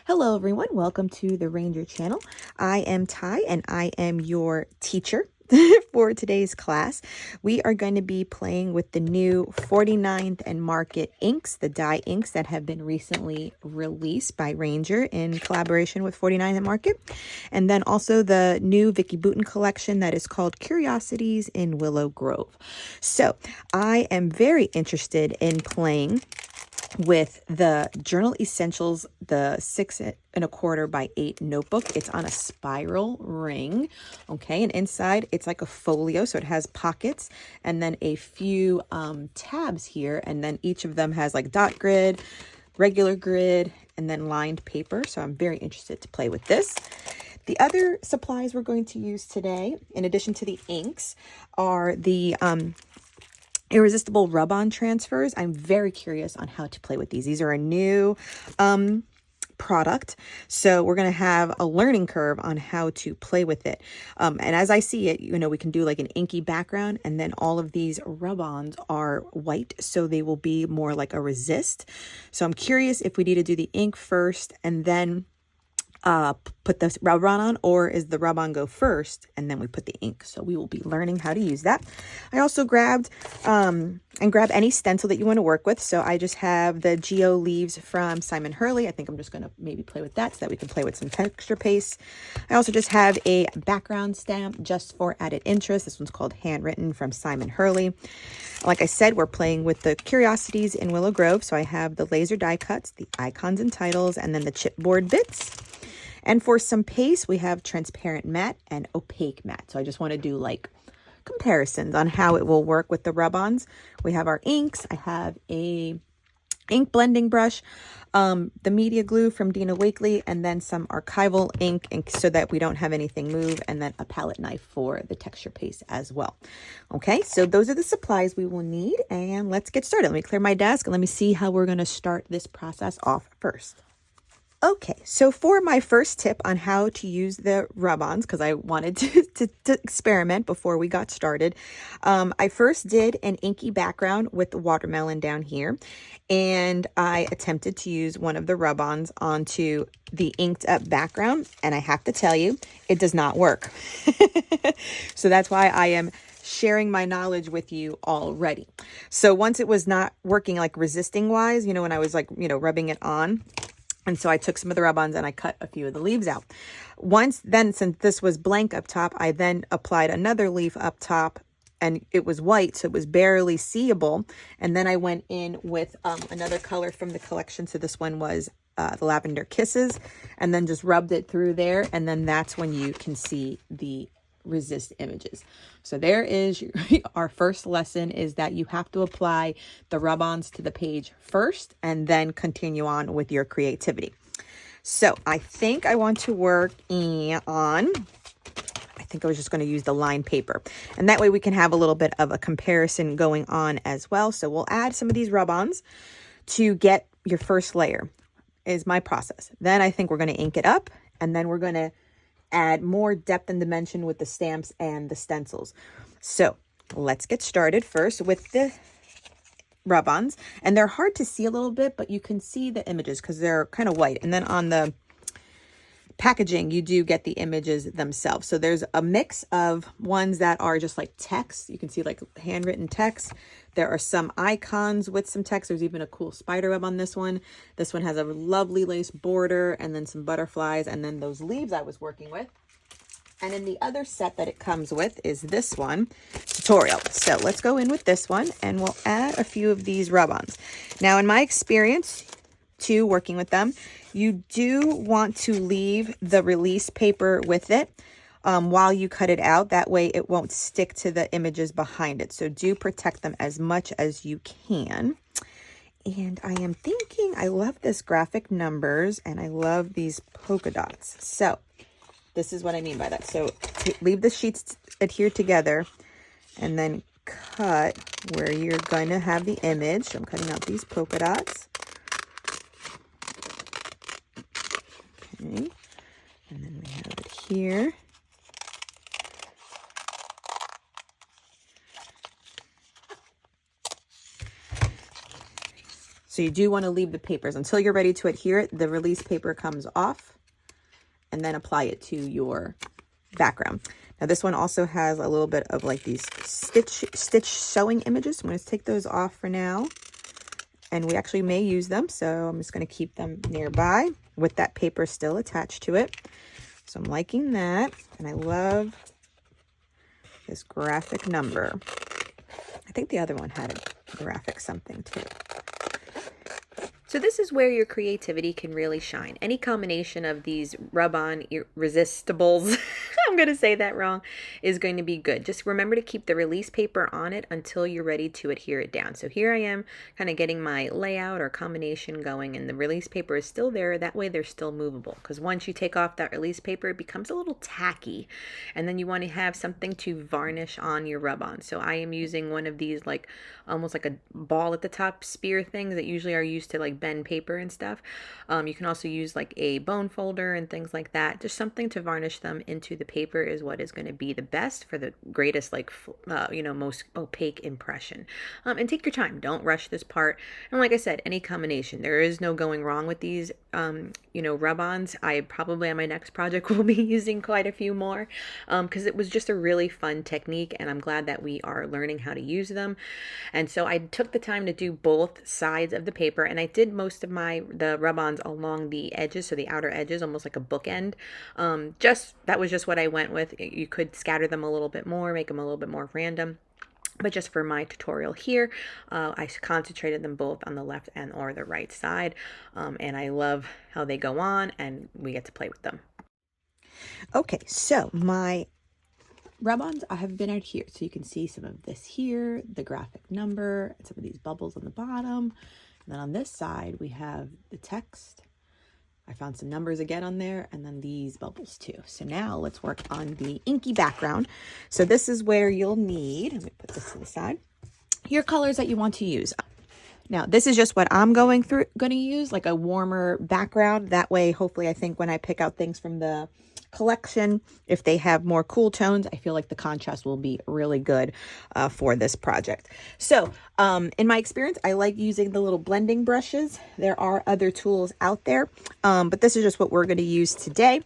Hello everyone, welcome to the Ranger channel. I am Tai and I am your teacher for today's class. We are going to be playing with the new 49th and Market inks, the dye inks that have been recently released by Ranger in collaboration with 49th and Market. And then also the new Vicki Boutin collection that is called Curiosities in Willow Grove. So I am very interested in playing with the Journal Essentials, the 6 1/4 by 8 notebook. It's on a spiral ring, okay, and inside it's like a folio, so it has pockets and then a few tabs here, and then each of them has like dot grid, regular grid, and then lined paper. So I'm very interested to play with this. The other supplies we're going to use today, in addition to the inks, are the Irresistible Rubon transfers. I'm very curious on how to play with these. These are a new product, so we're going to have a learning curve on how to play with it. And as I see it, you know, we can do like an inky background, and then all of these rub-ons are white, so they will be more like a resist. So I'm curious if we need to do the ink first and then put the rub-on on, or is the rub-on go first and then we put the ink? So we will be learning how to use that. I also grabbed grab any stencil that you want to work with. So I just have the Geo leaves from Simon Hurley. I think I'm just going to maybe play with that so that we can play with some texture paste. I also just have a background stamp just for added interest. This one's called Handwritten from Simon Hurley. Like I said, we're playing with the Curiosities in Willow Grove. So I have the laser die cuts, the icons and titles, and then the chipboard bits. And for some paste, we have transparent matte and opaque matte. So I just want to do like comparisons on how it will work with the rub-ons. We have our inks. I have a ink blending brush, the media glue from Dina Wakley, and then some Archival ink so that we don't have anything move, and then a palette knife for the texture paste as well. Okay, so those are the supplies we will need, and let's get started. Let me clear my desk and let me see how we're going to start this process off first. Okay, so for my first tip on how to use the rub-ons, because I wanted to experiment before we got started, I first did an inky background with the watermelon down here, and I attempted to use one of the rub-ons onto the inked up background, and I have to tell you, it does not work. So that's why I am sharing my knowledge with you already. So once it was not working like resisting wise, you know, when I was like, you know, rubbing it on, and so I took some of the rub-ons and I cut a few of the leaves out. Once then, since this was blank up top, I then applied another leaf up top, and it was white, so it was barely seeable. And then I went in with another color from the collection. So this one was the Lavender Kisses, and then just rubbed it through there. And then that's when you can see the resist images. So there is our first lesson, is that you have to apply the rub-ons to the page first and then continue on with your creativity. So I think I want to work I think I was just going to use the lined paper, and that way we can have a little bit of a comparison going on as well. So we'll add some of these rub-ons to get your first layer, is my process. Then I think we're going to ink it up, and then we're going to add more depth and dimension with the stamps and the stencils. So let's get started first with the rub-ons, and they're hard to see a little bit, but you can see the images because they're kind of white. And then on the packaging, you do get the images themselves. So there's a mix of ones that are just like text. You can see like handwritten text. There are some icons with some text. There's even a cool spider web on this one. This one has a lovely lace border, and then some butterflies, and then those leaves I was working with. And in the other set that it comes with is this one, tutorial. So let's go in with this one, and we'll add a few of these rub-ons. Now, in my experience, too, working with them, you do want to leave the release paper with it while you cut it out. That way it won't stick to the images behind it. So do protect them as much as you can. And I am thinking, I love this graphic numbers, and I love these polka dots. So this is what I mean by that. So leave the sheets adhered together, and then cut where you're going to have the image. So I'm cutting out these polka dots. Okay. And then we have it here. So you do want to leave the papers until you're ready to adhere it. The release paper comes off and then apply it to your background. Now this one also has a little bit of like these stitch sewing images. So I'm going to take those off for now. And we actually may use them. So I'm just going to keep them nearby with that paper still attached to it. So I'm liking that. And I love this graphic number. I think the other one had a graphic something too. So this is where your creativity can really shine. Any combination of these rub-on irresistibles, I'm going to say that wrong, is going to be good. Just remember to keep the release paper on it until you're ready to adhere it down. So here I am kind of getting my layout or combination going, and the release paper is still there. That way they're still movable, because once you take off that release paper, it becomes a little tacky, and then you want to have something to varnish on your rub-on. So I am using one of these like almost like a ball at the top spear things that usually are used to like bend paper and stuff. You can also use like a bone folder and things like that. Just something to varnish them into the paper is what is going to be the best for the greatest like most opaque impression. And take your time, don't rush this part. And like I said, any combination, there is no going wrong with these rub-ons. I probably on my next project will be using quite a few more because it was just a really fun technique, and I'm glad that we are learning how to use them. And so I took the time to do both sides of the paper, and I did most of the rub-ons along the edges, so the outer edges, almost like a bookend. That was just what I went with. You could scatter them a little bit more, make them a little bit more random. But just for my tutorial here, I concentrated them both on the left and or the right side. And I love how they go on, and we get to play with them. Okay, so my rub-ons I have been out here. So you can see some of this here, the graphic number, and some of these bubbles on the bottom. And then on this side, we have the text. I found some numbers again on there, and then these bubbles too. So now let's work on the inky background. So this is where you'll need, let me put this to the side, your colors that you want to use. Now, this is just what I'm going to use, like a warmer background. That way, hopefully, I think when I pick out things from the collection, if they have more cool tones, I feel like the contrast will be really good for this project. So in my experience, I like using the little blending brushes. There are other tools out there, but this is just what we're going to use today.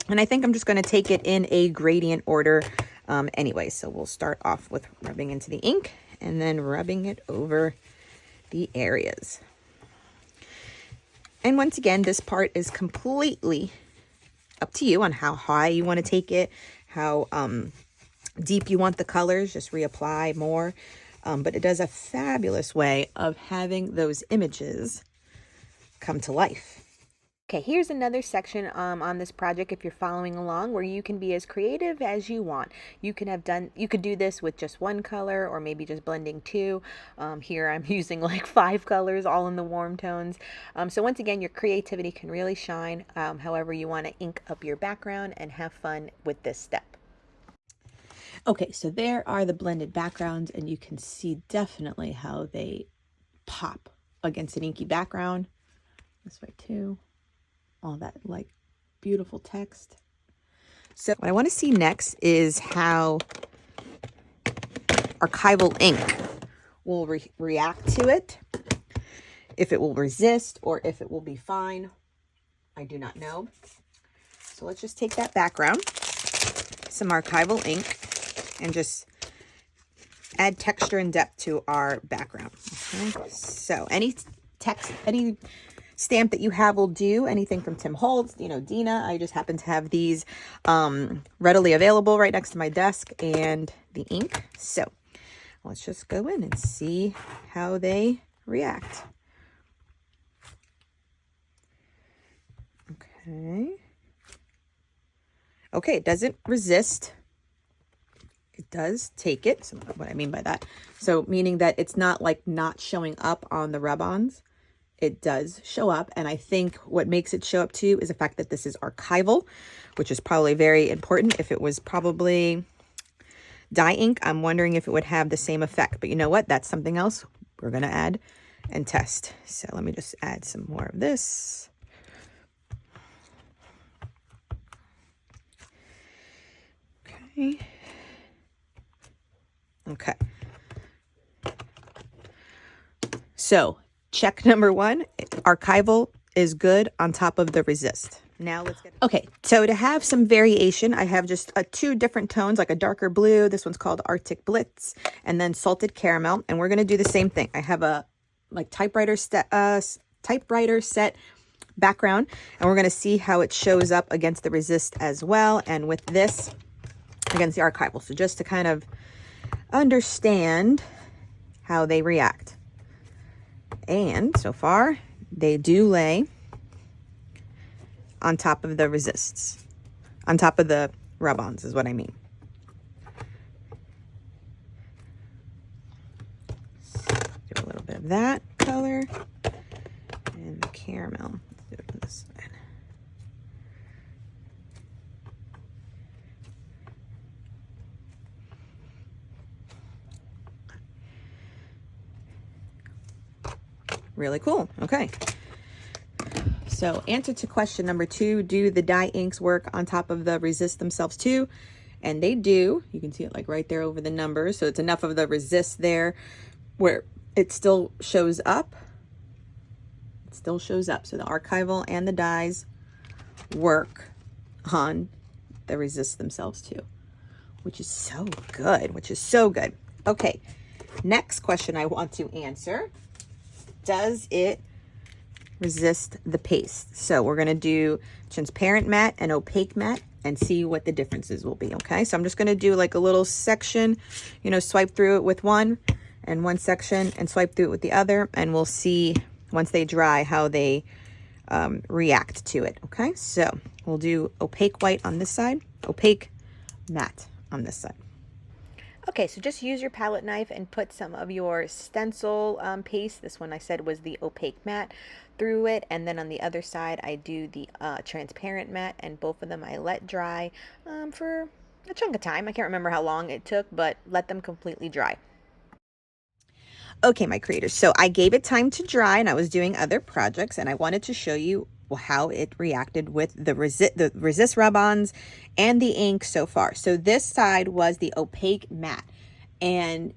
And I think I'm just going to take it in a gradient order anyway. So we'll start off with rubbing into the ink and then rubbing it over the areas. And once again, this part is completely up to you on how high you want to take it, how deep you want the colors. Just reapply more. But it does a fabulous way of having those images come to life. Okay, here's another section on this project, if you're following along, where you can be as creative as you want. You could do this with just one color, or maybe just blending two. Here I'm using like 5 colors, all in the warm tones. So once again, your creativity can really shine however you want to ink up your background and have fun with this step. Okay, so there are the blended backgrounds, and you can see definitely how they pop against an inky background. This way too. All that like beautiful text. So what I want to see next is how archival ink will react to it. If it will resist or if it will be fine, I do not know. So let's just take that background, some archival ink, and just add texture and depth to our background. Okay, so any text, any stamp that you have will do. Anything from Tim Holtz, Dina. I just happen to have these readily available right next to my desk, and the ink. So let's just go in and see how they react. Okay, it doesn't resist. It does take it. So what I mean by that, so meaning that it's not like not showing up on the rub-ons. It does show up, and I think what makes it show up too is the fact that this is archival, which is probably very important. If it was probably dye ink, I'm wondering if it would have the same effect. But you know what? That's something else we're going to add and test. So let me just add some more of this. Okay. So check number 1, Archival is good on top of the Resist. Now let's get... Okay, so to have some variation, I have just 2 different tones, like a darker blue. This one's called Arctic Blitz, and then Salted Caramel. And we're going to do the same thing. I have a like typewriter set background, and we're going to see how it shows up against the Resist as well, and with this against the Archival. So just to kind of understand how they react. And so far, they do lay on top of the Resists, on top of the Rub-ons is what I mean. Do a little bit of that color and the caramel. Let's do it on this side. Really cool. Okay. So answer to question number 2, do the dye inks work on top of the Resist themselves too? And they do. You can see it like right there over the numbers. So it's enough of the Resist there where it still shows up. It still shows up. So the Archival and the dyes work on the Resist themselves too, which is so good, Okay, next question I want to answer. Does it resist the paste? So we're going to do transparent matte and opaque matte and see what the differences will be. Okay, so I'm just going to do like a little section, you know, swipe through it with one and one section and swipe through it with the other, and we'll see once they dry how they react to it. Okay, so we'll do opaque white on this side, opaque matte on this side. Okay, so just use your palette knife and put some of your stencil paste, this one I said was the opaque matte, through it, and then on the other side I do the transparent matte, and both of them I let dry for a chunk of time. I can't remember how long it took, but let them completely dry. Okay, my creators, so I gave it time to dry and I was doing other projects, and I wanted to show you how it reacted with the Resist Rub-ons and the ink so far. So this side was the opaque matte, and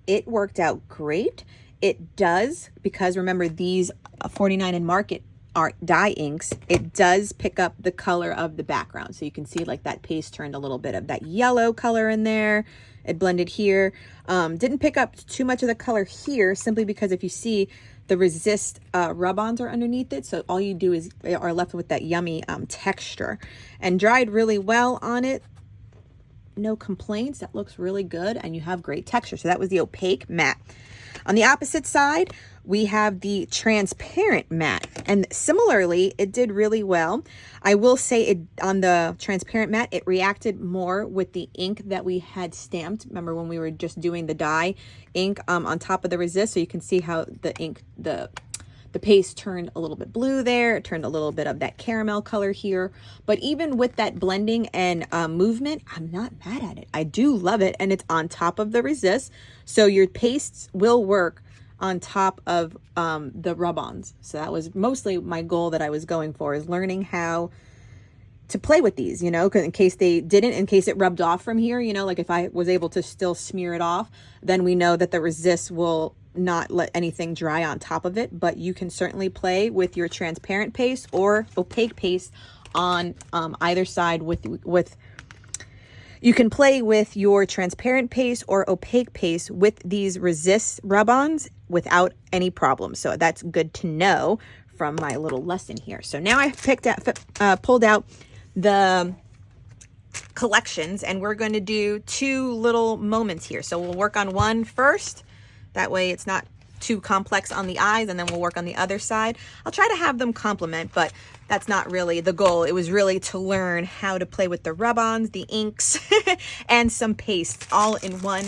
it worked out great. It does, because remember these 49 and Market are dye inks, it does pick up the color of the background. So you can see like that paste turned a little bit of that yellow color in there. It blended here. Didn't pick up too much of the color here, simply because if you see, the Resist Rub-ons are underneath it, so all you do is are left with that yummy texture, and dried really well on it. No complaints. That looks really good, and you have great texture. So that was the opaque matte. On the opposite side, we have the transparent matte, and similarly, it did really well. I will say it on the transparent matte, it reacted more with the ink that we had stamped. Remember when we were just doing the dye ink on top of the Resist? So you can see how the ink, the paste turned a little bit blue there. It turned a little bit of that caramel color here. But even with that blending and movement, I'm not mad at it. I do love it, and it's on top of the Resist. So your pastes will work on top of the Rub-ons. So that was mostly my goal that I was going for, is learning how to play with these, you know, in case they didn't, in case it rubbed off from here, you know, like if I was able to still smear it off, then we know that the Resist will not let anything dry on top of it. But you can certainly play with your transparent paste or opaque paste on either side with you can play with your transparent paste or opaque paste with these Resist Rub-ons without any problem. So that's good to know from my little lesson here. So now I pulled out the collections, and we're going to do 2 little moments here. So we'll work on one first. That way it's not too complex on the eyes, and then we'll work on the other side. I'll try to have them complement, but that's not really the goal. It was really to learn how to play with the Rub-ons, the inks, and some paste all in one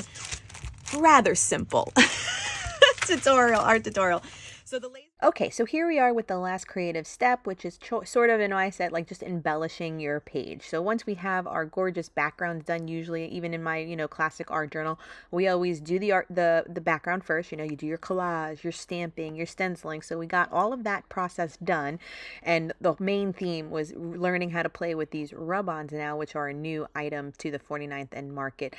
rather simple art tutorial. So the laser Okay, so here we are with the last creative step, which is sort of, and I said, like just embellishing your page. So once we have our gorgeous backgrounds done, usually even in my, classic art journal, we always do the art, the background first. You do your collage, your stamping, your stenciling. So we got all of that process done. And the main theme was learning how to play with these rub-ons now, which are a new item to the 49th and Market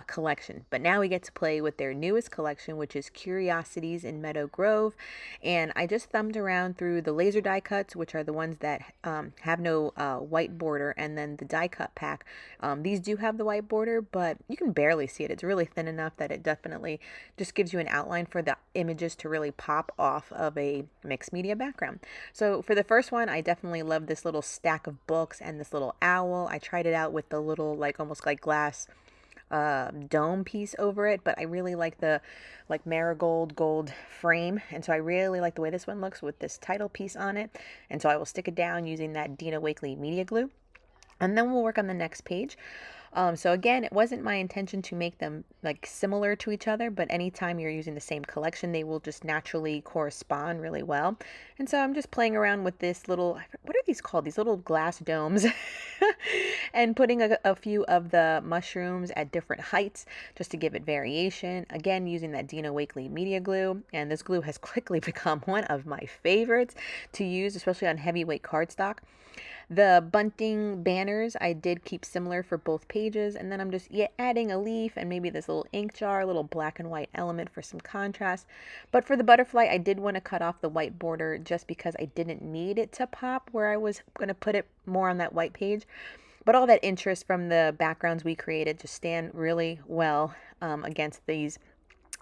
collection. But now we get to play with their newest collection, which is Curiosities in Willow Grove. And I just thumbed around through the laser die cuts, which are the ones that have no white border, and then the die cut pack. These do have the white border, but you can barely see it. It's really thin enough that it definitely just gives you an outline for the images to really pop off of a mixed media background. So for the first one, I definitely love this little stack of books and this little owl. I tried it out with the little, almost like glass dome piece over it, but I really like the marigold gold frame, and so I really like the way this one looks with this title piece on it. And so I will stick it down using that Dina Wakley media glue, and then we'll work on the next page. So again, it wasn't my intention to make them similar to each other, but anytime you're using the same collection, they will just naturally correspond really well. And so I'm just playing around with this little, what are these called? These little glass domes and putting a few of the mushrooms at different heights just to give it variation. Again, using that Dina Wakley media glue, and this glue has quickly become one of my favorites to use, especially on heavyweight cardstock. The bunting banners I did keep similar for both pages, and then I'm just adding a leaf and maybe this little ink jar, a little black and white element for some contrast. But for the butterfly, I did want to cut off the white border just because I didn't need it to pop where I was going to put it more on that white page. But all that interest from the backgrounds we created just stand really well against these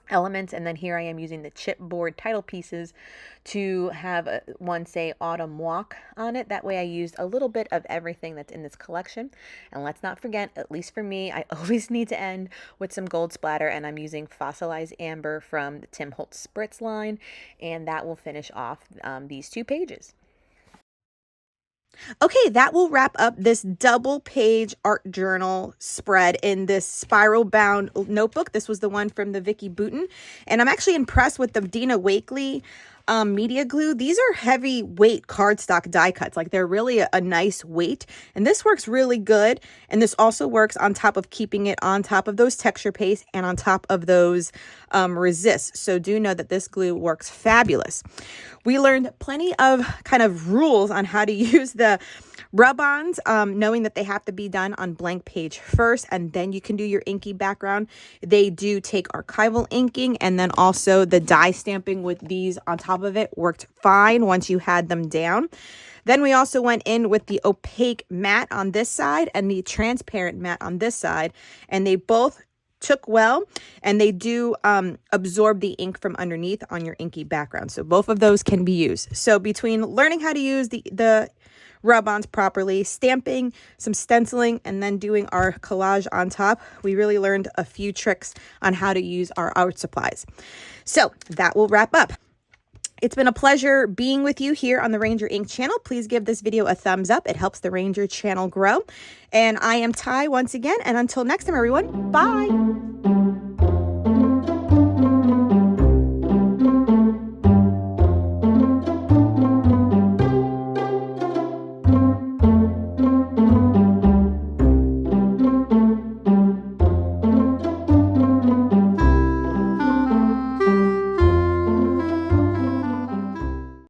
elements. And then here I am using the chipboard title pieces to have one say Autumn Walk on it. That way I used a little bit of everything that's in this collection. And let's not forget, at least for me, I always need to end with some gold splatter, and I'm using Fossilized Amber from the Tim Holtz Spritz line, and that will finish off these two pages. Okay, that will wrap up this double page art journal spread in this spiral bound notebook. This was the one from the Vicki Boutin, and I'm actually impressed with the Dina Wakley media glue. These are heavyweight cardstock die cuts. They're really a nice weight, and this works really good. And this also works on top of keeping it on top of those texture pastes and on top of those resists. So do know that this glue works fabulous. We learned plenty of kind of rules on how to use the rub-ons, knowing that they have to be done on blank page first, and then you can do your inky background. They do take archival inking, and then also the die stamping with these on top of it worked fine once you had them down. Then we also went in with the opaque matte on this side and the transparent matte on this side, and they both took well, and they do absorb the ink from underneath on your inky background. So both of those can be used. So between learning how to use the rub-ons properly, stamping, some stenciling, and then doing our collage on top, we really learned a few tricks on how to use our art supplies. So that will wrap up. It's been a pleasure being with you here on the Ranger Ink channel. Please give this video a thumbs up. It helps the Ranger channel grow. And I am Tai once again. And until next time, everyone, bye.